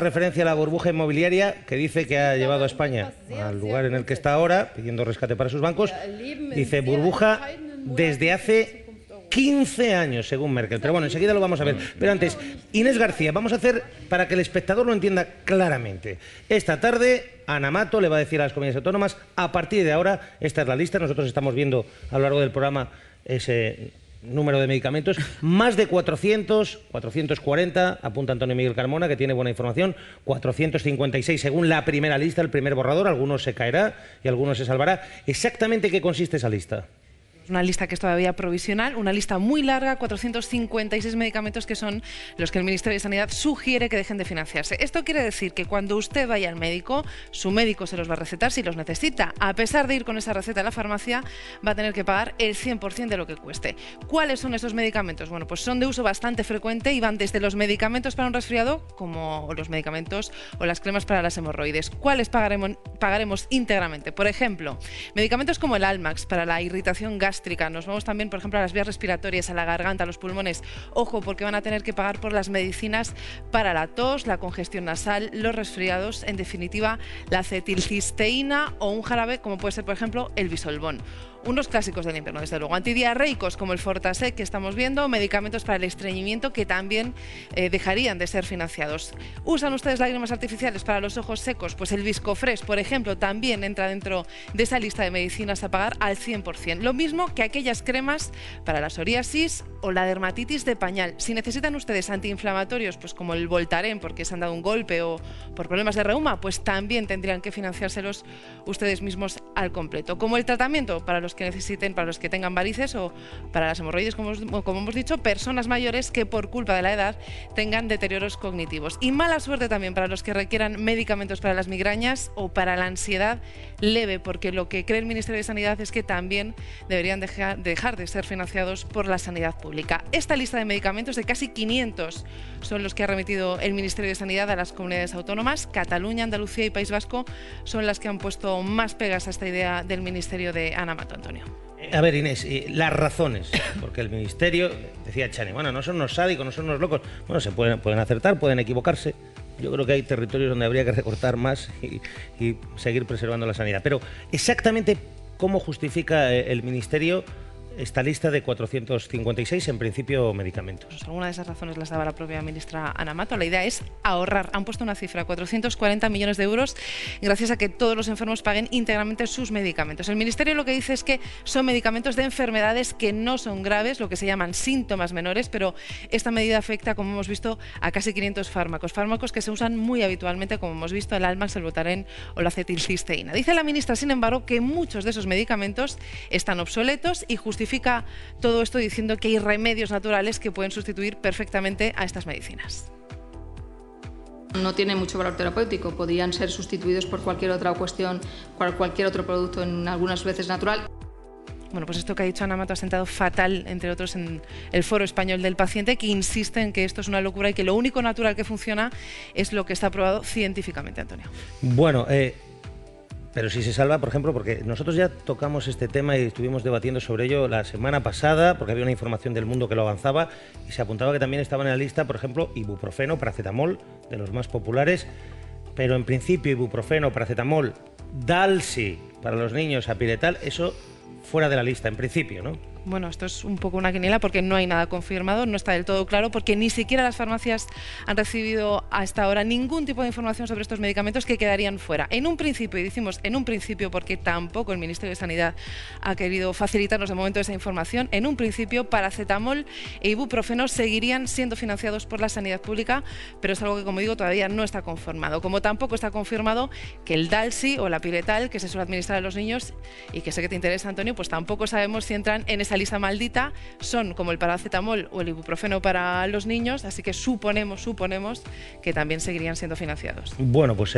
Referencia a la burbuja inmobiliaria que dice que ha llevado a España al lugar en el que está ahora, pidiendo rescate para sus bancos. Dice burbuja desde hace 15 años, según Merkel. Pero bueno, enseguida lo vamos a ver. Pero antes, Inés García, vamos a hacer, para que el espectador lo entienda claramente. Esta tarde, Ana Mato le va a decir a las comunidades autónomas, a partir de ahora, esta es la lista, nosotros estamos viendo a lo largo del programa ese número de medicamentos, más de 400, 440, apunta Antonio Miguel Carmona, que tiene buena información, 456 según la primera lista, el primer borrador, algunos se caerá y algunos se salvará. ¿Exactamente qué consiste esa lista? Una lista que es todavía provisional, una lista muy larga, 456 medicamentos que son los que el Ministerio de Sanidad sugiere que dejen de financiarse. Esto quiere decir que cuando usted vaya al médico, su médico se los va a recetar si los necesita. A pesar de ir con esa receta a la farmacia, va a tener que pagar el 100% de lo que cueste. ¿Cuáles son esos medicamentos? Bueno, pues son de uso bastante frecuente y van desde los medicamentos para un resfriado como los medicamentos o las cremas para las hemorroides. ¿Cuáles pagaremos íntegramente? Por ejemplo, medicamentos como el Almax para la irritación gástrica. Nos vamos también, por ejemplo, a las vías respiratorias, a la garganta, a los pulmones. Ojo, porque van a tener que pagar por las medicinas para la tos, la congestión nasal, los resfriados, en definitiva, la acetilcisteína o un jarabe como puede ser, por ejemplo, el Bisolbón. Unos clásicos del invierno, desde luego. Antidiarreicos como el Fortasec que estamos viendo, medicamentos para el estreñimiento que también dejarían de ser financiados. ¿Usan ustedes lágrimas artificiales para los ojos secos? Pues el Viscofresh, por ejemplo, también entra dentro de esa lista de medicinas a pagar al 100%. Lo mismo que aquellas cremas para la psoriasis o la dermatitis de pañal. Si necesitan ustedes antiinflamatorios, pues como el Voltaren, porque se han dado un golpe o por problemas de reuma, pues también tendrían que financiárselos ustedes mismos al completo. Como el tratamiento para los que necesiten, para los que tengan varices o para las hemorroides, como hemos dicho, personas mayores que por culpa de la edad tengan deterioros cognitivos. Y mala suerte también para los que requieran medicamentos para las migrañas o para la ansiedad leve, porque lo que cree el Ministerio de Sanidad es que también deberían dejar de ser financiados por la sanidad pública. Esta lista de medicamentos de casi 500 son los que ha remitido el Ministerio de Sanidad a las comunidades autónomas. Cataluña, Andalucía y País Vasco son las que han puesto más pegas a esta idea del Ministerio de Ana Mato. Antonio. A ver, Inés, las razones, porque el Ministerio, decía Chani, bueno, no son unos sádicos, no son unos locos, bueno, se pueden acertar, pueden equivocarse. Yo creo que hay territorios donde habría que recortar más y seguir preservando la sanidad. Pero exactamente cómo justifica el Ministerio esta lista de 456, en principio, medicamentos. Pues alguna de esas razones las daba la propia ministra Ana Mato. La idea es ahorrar. Han puesto una cifra, 440 millones de euros, gracias a que todos los enfermos paguen íntegramente sus medicamentos. El Ministerio lo que dice es que son medicamentos de enfermedades que no son graves, lo que se llaman síntomas menores, pero esta medida afecta, como hemos visto, a casi 500 fármacos. Fármacos que se usan muy habitualmente, como hemos visto, el Almax, el Voltaren o la acetilcisteína. Dice la ministra, sin embargo, que muchos de esos medicamentos están obsoletos y justifica todo esto diciendo que hay remedios naturales que pueden sustituir perfectamente a estas medicinas. No tiene mucho valor terapéutico, podrían ser sustituidos por cualquier otra cuestión, cualquier otro producto, en algunas veces natural. Bueno, pues esto que ha dicho Ana Mato ha sentado fatal, entre otros, en el Foro Español del Paciente, que insiste en que esto es una locura y que lo único natural que funciona es lo que está probado científicamente, Antonio. Bueno, pero si se salva, por ejemplo, porque nosotros ya tocamos este tema y estuvimos debatiendo sobre ello la semana pasada, porque había una información del Mundo que lo avanzaba y se apuntaba que también estaban en la lista, por ejemplo, ibuprofeno, paracetamol, de los más populares, pero en principio ibuprofeno, paracetamol, Dalsi para los niños, Apiretal, eso fuera de la lista, en principio, ¿no? Bueno, esto es un poco una quiniela porque no hay nada confirmado, no está del todo claro, porque ni siquiera las farmacias han recibido hasta ahora ningún tipo de información sobre estos medicamentos que quedarían fuera. En un principio, y decimos en un principio porque tampoco el Ministerio de Sanidad ha querido facilitarnos de momento esa información, en un principio paracetamol e ibuprofeno seguirían siendo financiados por la sanidad pública, pero es algo que, como digo, todavía no está confirmado. Como tampoco está confirmado que el Dalsi o la Apiretal, que se suele administrar a los niños y que sé que te interesa, Antonio, pues tampoco sabemos si entran en esa lista maldita, son como el paracetamol o el ibuprofeno para los niños, así que suponemos que también seguirían siendo financiados. Bueno, pues